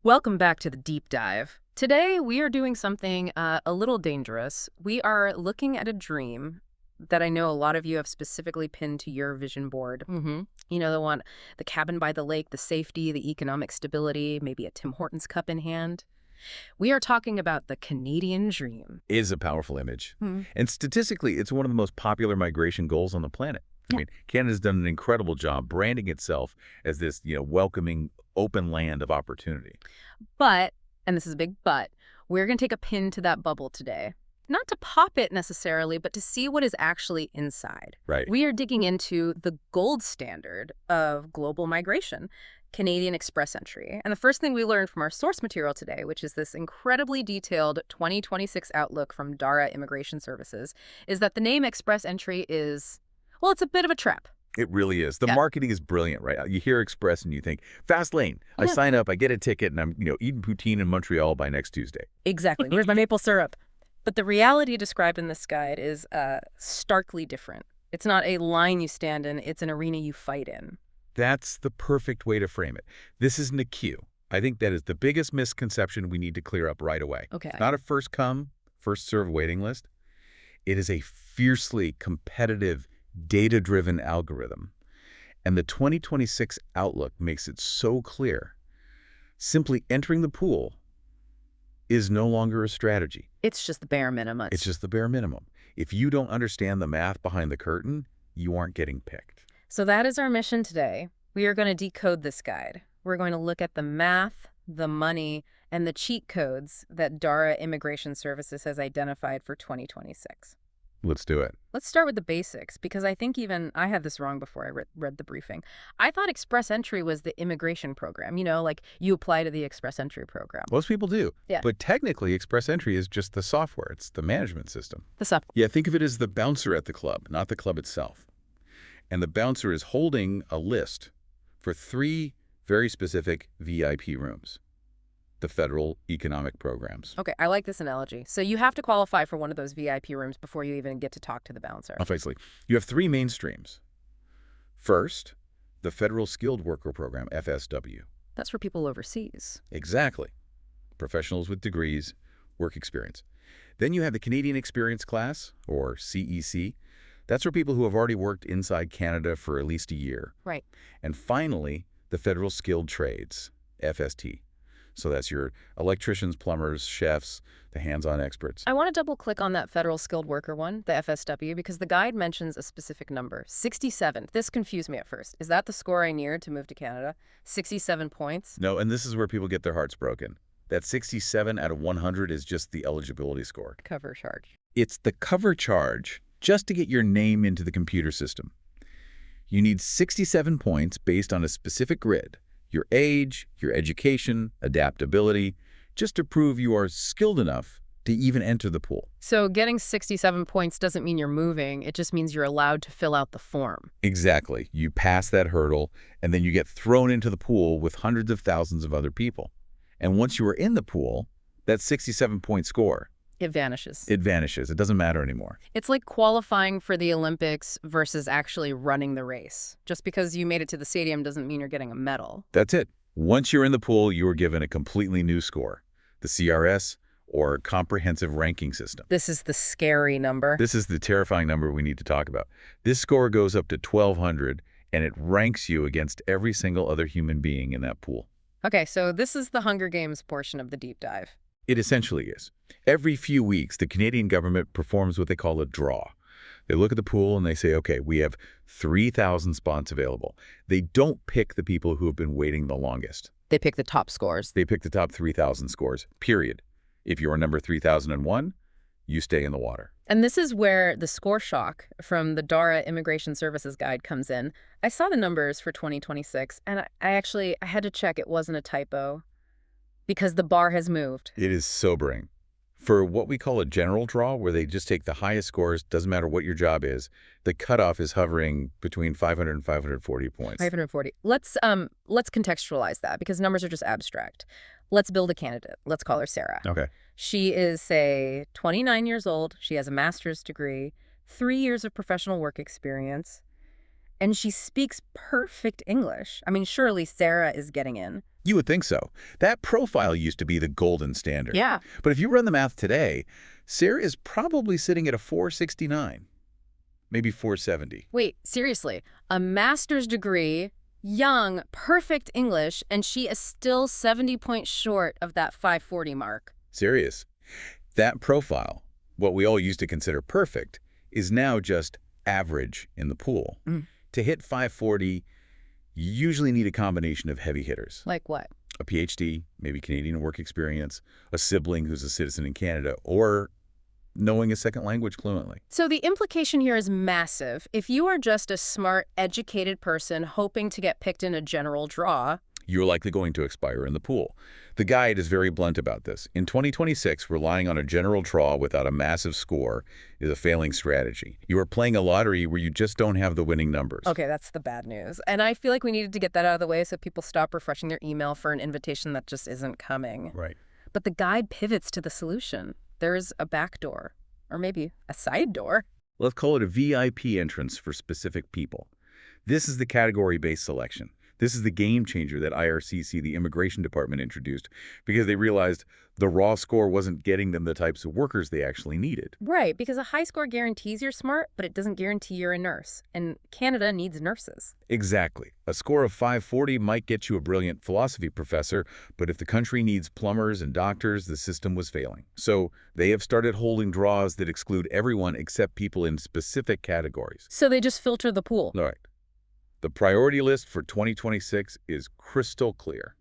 Welcome back to the deep dive. Today, we are doing something a little dangerous. We are looking at a dream that I know a lot of you have specifically pinned to your vision board. You know, the one, the cabin by the lake, the safety, the economic stability, maybe a Tim Hortons cup in hand. We are talking about the Canadian dream. Is a powerful image. Hmm. And statistically, it's one of the most popular migration goals on the planet. I mean, Canada's done an incredible job branding itself as this, welcoming, open land of opportunity. But, and this is a big but, we're going to take a pin to that bubble today. Not to pop it necessarily, but to see what is actually inside. Right. We are digging into the gold standard of global migration, Canadian Express Entry. And the first thing we learned from our source material today, which is this incredibly detailed 2026 outlook from Dara Immigration Services, is that the name Express Entry is, well, it's a bit of a trap. It really is. The marketing is brilliant, right? You hear Express and you think, fast lane. I Yeah. sign up, I get a ticket, and I'm, eating poutine in Montreal by next Tuesday. Exactly. Where's my maple syrup? But the reality described in this guide is starkly different. It's not a line you stand in, it's an arena you fight in. That's the perfect way to frame it. This isn't a queue. I think that is the biggest misconception we need to clear up right away. Okay. It's not a first come, first serve waiting list. It is a fiercely competitive, data-driven algorithm. And the 2026 outlook makes it so clear. Simply entering the pool is no longer a strategy. It's just the bare minimum. It's just the bare minimum. If you don't understand the math behind the curtain, you aren't getting picked. So that is our mission today. We are going to decode this guide. We're going to look at the math, the money, and the cheat codes that Dara Immigration Services has identified for 2026. Let's do it. Let's start with the basics, because I think even I had this wrong before I read the briefing. I thought Express Entry was the immigration program, like you apply to the Express Entry program. Most people do. Yeah. But technically, Express Entry is just the software. It's the management system. The stuff. Yeah, think of it as the bouncer at the club, not the club itself. And the bouncer is holding a list for 3 very specific VIP rooms, the federal economic programs. Okay, I like this analogy. So you have to qualify for one of those VIP rooms before you even get to talk to the bouncer. Obviously, you have 3 main streams. First, the Federal Skilled Worker Program, FSW. That's for people overseas. Exactly. Professionals with degrees, work experience. Then you have the Canadian Experience Class, or CEC. That's for people who have already worked inside Canada for at least a year. Right. And finally, the Federal Skilled Trades, FST. So that's your electricians, plumbers, chefs, the hands-on experts. I want to double-click on that federal skilled worker one, the FSW, because the guide mentions a specific number, 67. This confused me at first. Is that the score I needed to move to Canada? 67 points? No, and this is where people get their hearts broken. That 67 out of 100 is just the eligibility score. Cover charge. It's the cover charge just to get your name into the computer system. You need 67 points based on a specific grid. Your age, your education, adaptability, just to prove you are skilled enough to even enter the pool. So getting 67 points doesn't mean you're moving. It just means you're allowed to fill out the form. Exactly. You pass that hurdle, and then you get thrown into the pool with hundreds of thousands of other people. And once you are in the pool, that 67-point score, It vanishes. it vanishes. It doesn't matter anymore. It's like qualifying for the Olympics versus actually running the race. Just because you made it to the stadium doesn't mean you're getting a medal. That's it. Once you're in the pool, you are given a completely new score, the CRS, or Comprehensive Ranking System. This is the scary number. This is the terrifying number we need to talk about. This score goes up to 1,200, and it ranks you against every single other human being in that pool. Okay, so this is the Hunger Games portion of the deep dive. It essentially is. Every few weeks, the Canadian government performs what they call a draw. They look at the pool and they say, okay, we have 3,000 spots available. They don't pick the people who have been waiting the longest. They pick the top scores. They pick the top 3,000 scores, period. If you are number 3,001, you stay in the water. And this is where the score shock from the Dara Immigration Services Guide comes in. I saw the numbers for 2026, and I had to check it wasn't a typo because the bar has moved. It is sobering. For what we call a general draw, where they just take the highest scores, doesn't matter what your job is, the cutoff is hovering between 500 and 540 points. 540. Let's contextualize that because numbers are just abstract. Let's build a candidate. Let's call her Sarah. Okay. She is, say, 29 years old. She has a master's degree, 3 years of professional work experience, and she speaks perfect English. I mean, surely Sarah is getting in. You would think so. That profile used to be the golden standard. Yeah. But if you run the math today, Sarah is probably sitting at a 469, maybe 470. Wait, seriously, a master's degree, young, perfect English, and she is still 70 points short of that 540 mark. Serious. That profile, what we all used to consider perfect, is now just average in the pool. To hit 540, you usually need a combination of heavy hitters. Like what? A PhD, maybe Canadian work experience, a sibling who's a citizen in Canada, or knowing a second language fluently. So the implication here is massive. If you are just a smart, educated person hoping to get picked in a general draw, You're likely going to expire in the pool. The guide is very blunt about this. In 2026, relying on a general draw without a massive score is a failing strategy. You are playing a lottery where you just don't have the winning numbers. okay, that's the bad news. And I feel like we needed to get that out of the way so people stop refreshing their email for an invitation that just isn't coming. Right. But the guide pivots to the solution. There's a back door, or maybe a side door. Let's call it a VIP entrance for specific people. This is the category-based selection. This is the game changer that IRCC, the Immigration Department, introduced because they realized the raw score wasn't getting them the types of workers they actually needed. Right, because a high score guarantees you're smart, but it doesn't guarantee you're a nurse. And Canada needs nurses. Exactly. A score of 540 might get you a brilliant philosophy professor, but if the country needs plumbers and doctors, the system was failing. So they have started holding draws that exclude everyone except people in specific categories. So they just filter the pool. All right. The priority list for 2026 is crystal clear.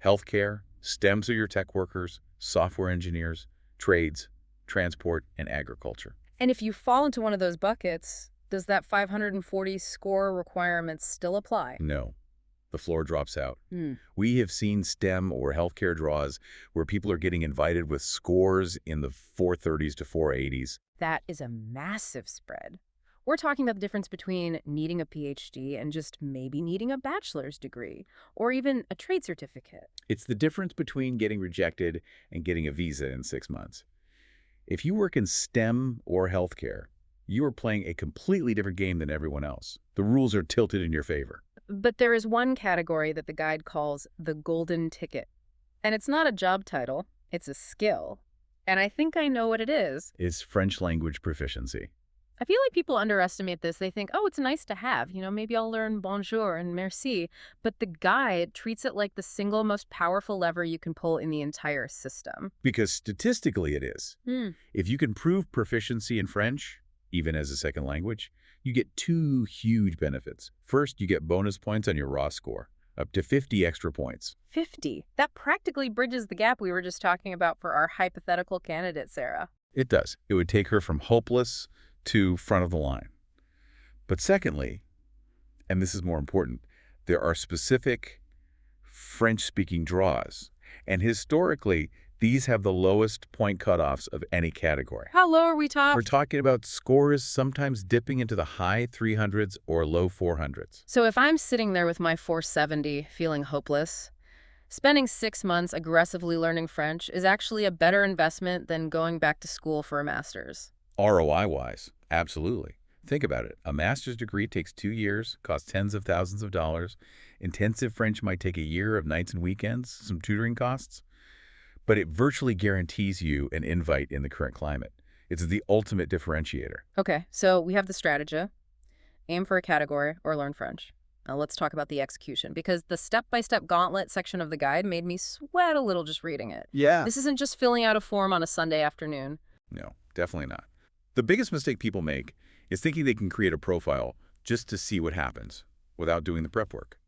Healthcare, STEMs are your tech workers, software engineers, trades, transport, and agriculture. And if you fall into one of those buckets, does that 540 score requirement still apply? No. The floor drops out. We have seen STEM or healthcare draws where people are getting invited with scores in the 430s to 480s. That is a massive spread. We're talking about the difference between needing a PhD and just maybe needing a bachelor's degree, or even a trade certificate. It's the difference between getting rejected and getting a visa in 6 months. If you work in STEM or healthcare, you are playing a completely different game than everyone else. The rules are tilted in your favor. But there is one category that the guide calls the golden ticket. And it's not a job title, it's a skill. And I think I know what it is. It's French language proficiency. I feel like people underestimate this. They think, oh, it's nice to have. Maybe I'll learn bonjour and merci. But the guide treats it like the single most powerful lever you can pull in the entire system. Because statistically it is. If you can prove proficiency in French, even as a second language, you get 2 huge benefits. First, you get bonus points on your raw score, up to 50 extra points. 50. That practically bridges the gap we were just talking about for our hypothetical candidate, Sarah. It does. It would take her from hopeless to front of the line. But secondly, and this is more important, there are specific French-speaking draws. And historically, these have the lowest point cutoffs of any category. How low are we talking? We're talking about scores sometimes dipping into the high 300s or low 400s. So if I'm sitting there with my 470 feeling hopeless, spending 6 months aggressively learning French is actually a better investment than going back to school for a master's. ROI-wise, absolutely. Think about it. A master's degree takes 2 years, costs tens of thousands of dollars. Intensive French might take a year of nights and weekends, some tutoring costs. But it virtually guarantees you an invite in the current climate. It's the ultimate differentiator. Okay, so we have the strategy. Aim for a category or learn French. Now let's talk about the execution, because the step-by-step gauntlet section of the guide made me sweat a little just reading it. Yeah. This isn't just filling out a form on a Sunday afternoon. No, definitely not. The biggest mistake people make is thinking they can create a profile just to see what happens without doing the prep work.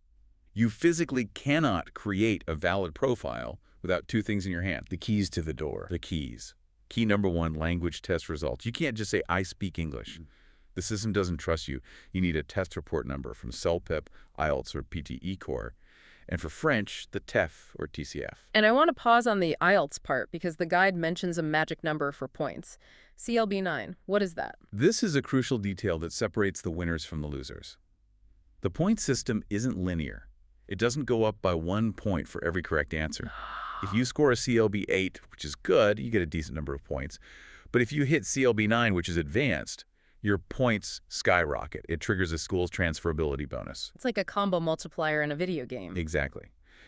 You physically cannot create a valid profile without 2 things in your hand. The keys to the door. The keys. Key number 1, language test results. You can't just say, I speak English. The system doesn't trust you. You need a test report number from CELPIP, IELTS, or PTE Core. And for French, the TEF or TCF. And I want to pause on the IELTS part because the guide mentions a magic number for points. CLB 9, what is that? This is a crucial detail that separates the winners from the losers. The point system isn't linear. It doesn't go up by 1 point for every correct answer. If you score a CLB 8, which is good, you get a decent number of points. But if you hit CLB 9, which is advanced, your points skyrocket. It triggers a school's transferability bonus. It's like a combo multiplier in a video game. Exactly.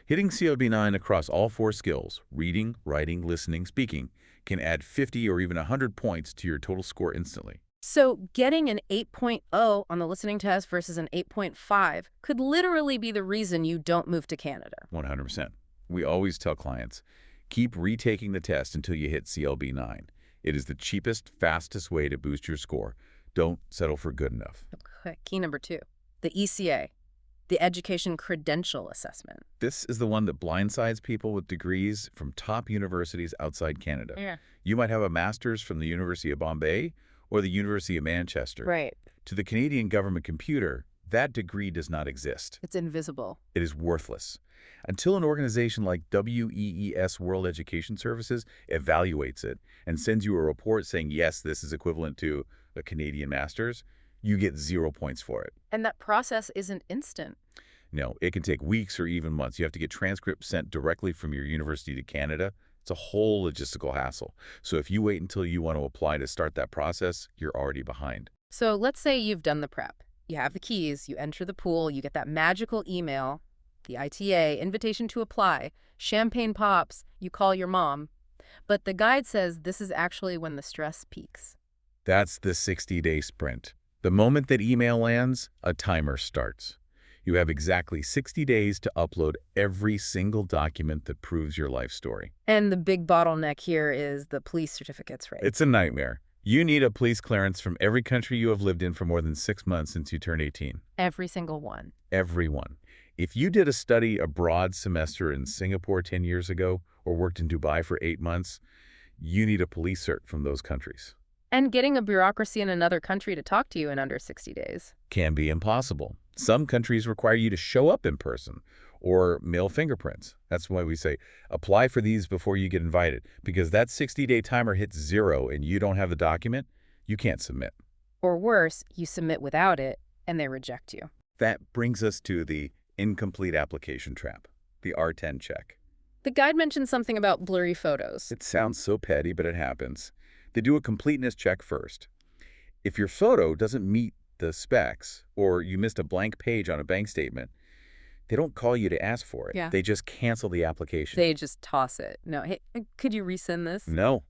Hitting COB9 across all 4 skills, reading, writing, listening, speaking, can add 50 or even 100 points to your total score instantly. So getting an 8.0 on the listening test versus an 8.5 could literally be the reason you don't move to Canada. 100%. We always tell clients, keep retaking the test until you hit CLB9. It is the cheapest, fastest way to boost your score. Don't settle for good enough. Okay. Key number 2, the ECA, the Education Credential Assessment. This is the one that blindsides people with degrees from top universities outside Canada. Yeah. You might have a master's from the University of Bombay or the University of Manchester. Right. To the Canadian government computer, that degree does not exist. It's invisible. It is worthless. Until an organization like WEES, World Education Services, evaluates it and sends you a report saying, yes, this is equivalent to a Canadian master's, you get 0 points for it. And that process isn't instant. No, it can take weeks or even months. You have to get transcripts sent directly from your university to Canada. It's a whole logistical hassle. So if you wait until you want to apply to start that process, you're already behind. So let's say you've done the prep. You have the keys, you enter the pool, you get that magical email, the ITA, invitation to apply, champagne pops, you call your mom. But the guide says this is actually when the stress peaks. That's the 60-day sprint. The moment that email lands, a timer starts. You have exactly 60 days to upload every single document that proves your life story. And the big bottleneck here is the police certificates, right? It's a nightmare. You need a police clearance from every country you have lived in for more than 6 months since you turned 18. Every single one. Every one. If you did a study abroad semester in Singapore 10 years ago or worked in Dubai for 8 months, you need a police cert from those countries. And getting a bureaucracy in another country to talk to you in under 60 days. Can be impossible. Some countries require you to show up in person or mail fingerprints. That's why we say apply for these before you get invited, because that 60-day timer hits 0 and you don't have the document, you can't submit. Or worse, you submit without it and they reject you. That brings us to the incomplete application trap, the R10 check. The guide mentioned something about blurry photos. It sounds so petty, but it happens. They do a completeness check first. If your photo doesn't meet the specs or you missed a blank page on a bank statement, they don't call you to ask for it. Yeah. They just cancel the application. They just toss it. No, hey, could you resend this? No.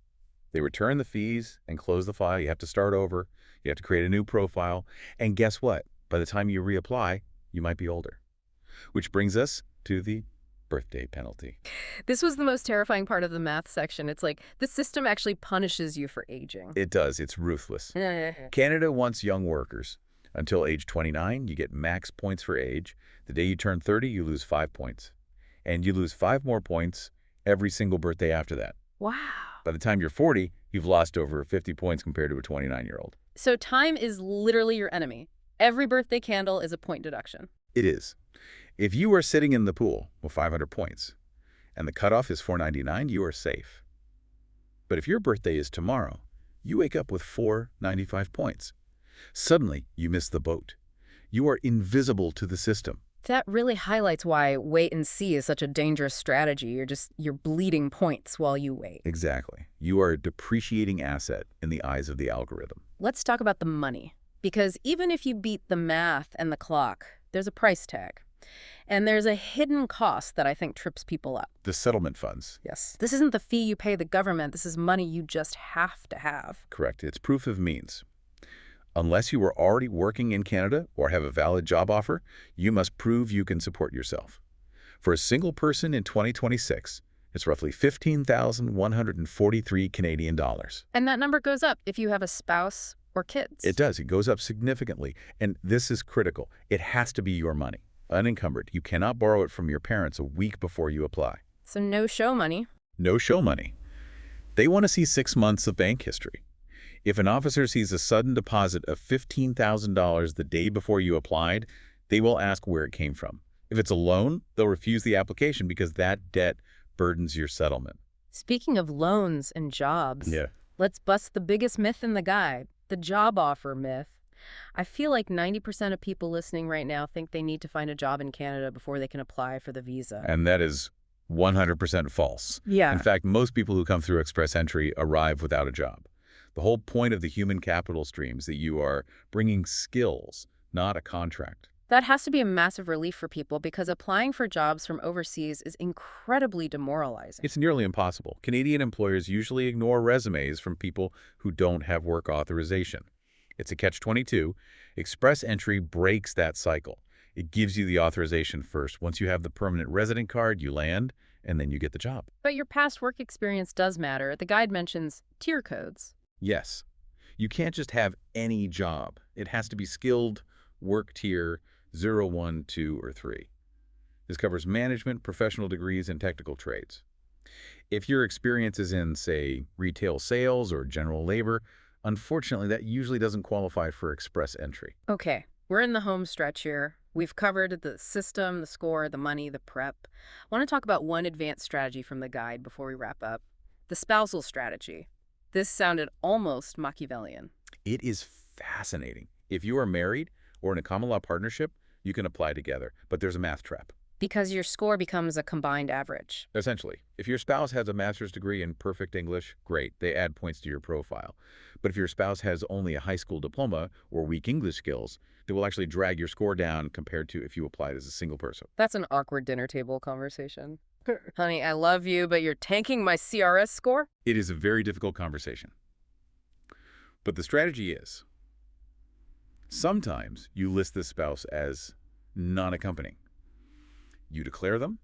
They return the fees and close the file. You have to start over. You have to create a new profile. And guess what? By the time you reapply, you might be older. Which brings us to the birthday penalty. This was the most terrifying part of the math section. It's like the system actually punishes you for aging. It does. It's ruthless. Canada wants young workers. Until age 29, you get max points for age. The day you turn 30, you lose 5 points. And you lose 5 more points every single birthday after that. Wow. By the time you're 40, you've lost over 50 points compared to a 29-year-old. So time is literally your enemy. Every birthday candle is a point deduction. It is. If you are sitting in the pool with 500 points and the cutoff is 499, you are safe. But if your birthday is tomorrow, you wake up with 495 points. Suddenly, you miss the boat. You are invisible to the system. That really highlights why wait and see is such a dangerous strategy. You're bleeding points while you wait. Exactly. You are a depreciating asset in the eyes of the algorithm. Let's talk about the money. Because even if you beat the math and the clock, there's a price tag. And there's a hidden cost that I think trips people up. The settlement funds. Yes. This isn't the fee you pay the government. This is money you just have to have. Correct. It's proof of means. Unless you are already working in Canada or have a valid job offer, you must prove you can support yourself. For a single person in 2026, it's roughly 15,143 Canadian dollars. And that number goes up if you have a spouse or kids. It does. It goes up significantly. And this is critical. It has to be your money, unencumbered. You cannot borrow it from your parents a week before you apply. So no show money. No show money. They want to see 6 months of bank history. If an officer sees a sudden deposit of $15,000 the day before you applied, they will ask where it came from. If it's a loan, they'll refuse the application because that debt burdens your settlement. Speaking of loans and jobs, Yeah. let's bust the biggest myth in the guide, the job offer myth. I feel like 90% of people listening right now think they need to find a job in Canada before they can apply for the visa. And that is 100% false. Yeah. In fact, most people who come through Express Entry arrive without a job. The whole point of the human capital stream is that you are bringing skills, not a contract. That has to be a massive relief for people because applying for jobs from overseas is incredibly demoralizing. It's nearly impossible. Canadian employers usually ignore resumes from people who don't have work authorization. It's a catch-22. Express entry breaks that cycle. It gives you the authorization first. Once you have the permanent resident card, you land, and then you get the job. But your past work experience does matter. The guide mentions tier codes. Yes. You can't just have any job. It has to be skilled, work tier 0, 1, 2, or 3. This covers management, professional degrees, and technical trades. If your experience is in, say, retail sales or general labor, unfortunately, that usually doesn't qualify for express entry. Okay, we're in the home stretch here. We've covered the system, the score, the money, the prep. I want to talk about one advanced strategy from the guide before we wrap up. The spousal strategy. This sounded almost Machiavellian. It is fascinating. If you are married or in a common law partnership, you can apply together, but there's a math trap. Because your score becomes a combined average. Essentially, if your spouse has a master's degree in perfect English, great, they add points to your profile. But if your spouse has only a high school diploma or weak English skills, they will actually drag your score down compared to if you applied as a single person. That's an awkward dinner table conversation. Honey, I love you, but you're tanking my CRS score? It is a very difficult conversation. But the strategy is, sometimes you list the spouse as non-accompanying. You declare them.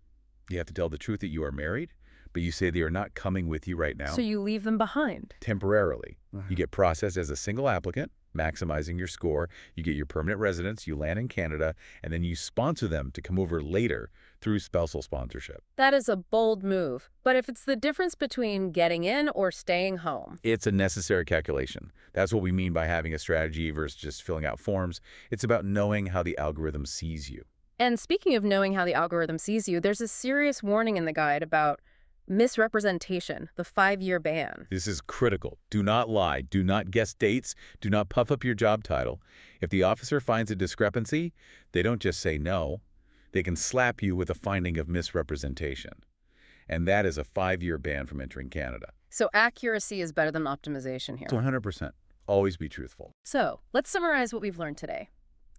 You have to tell the truth that you are married, but you say they are not coming with you right now. So you leave them behind. Temporarily. You get processed as a single applicant, maximizing your score. You get your permanent residence, you land in Canada, and then you sponsor them to come over later through spousal sponsorship. That is a bold move. But if it's the difference between getting in or staying home. It's a necessary calculation. That's what we mean by having a strategy versus just filling out forms. It's about knowing how the algorithm sees you. And speaking of knowing how the algorithm sees you, there's a serious warning in the guide about misrepresentation, the 5-year ban. This is critical. Do not lie. Do not guess dates. Do not puff up your job title. If the officer finds a discrepancy, they don't just say no. They can slap you with a finding of misrepresentation. And that is a 5-year ban from entering Canada. So accuracy is better than optimization here. So 100%. Always be truthful. So let's summarize what we've learned today.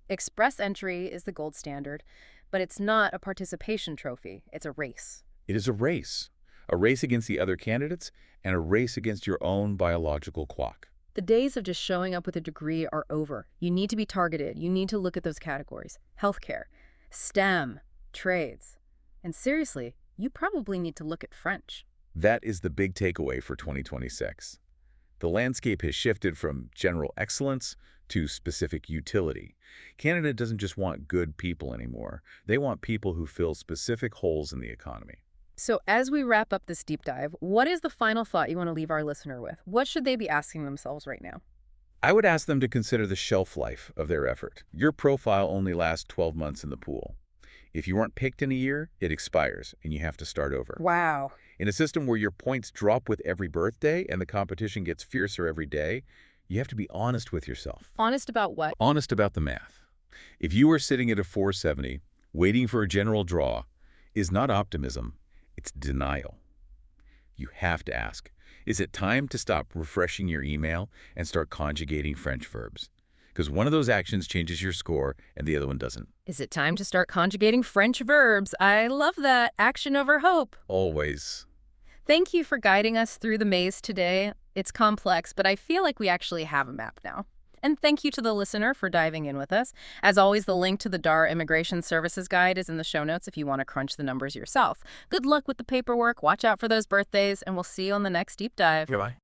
Express entry is the gold standard, but it's not a participation trophy. It's a race. It is a race. A race against the other candidates and a race against your own biological clock. The days of just showing up with a degree are over. You need to be targeted. You need to look at those categories. Healthcare, STEM, trades. And seriously, you probably need to look at French. That is the big takeaway for 2026. The landscape has shifted from general excellence to specific utility. Canada doesn't just want good people anymore. They want people who fill specific holes in the economy. So as we wrap up this deep dive, what is the final thought you want to leave our listener with? What should they be asking themselves right now? I would ask them to consider the shelf life of their effort. Your profile only lasts 12 months in the pool. If you weren't picked in a year, it expires and you have to start over. Wow. In a system where your points drop with every birthday and the competition gets fiercer every day, you have to be honest with yourself. Honest about what? Honest about the math. If you are sitting at a 470, waiting for a general draw, is not optimism, it's denial. You have to ask, is it time to stop refreshing your email and start conjugating French verbs? Because one of those actions changes your score and the other one doesn't. Is it time to start conjugating French verbs? I love that. Action over hope. Always. Thank you for guiding us through the maze today. It's complex, but I feel like we actually have a map now. And thank you to the listener for diving in with us. As always, the link to the Dara Immigration Services Guide is in the show notes if you want to crunch the numbers yourself. Good luck with the paperwork, watch out for those birthdays, and we'll see you on the next deep dive. Goodbye.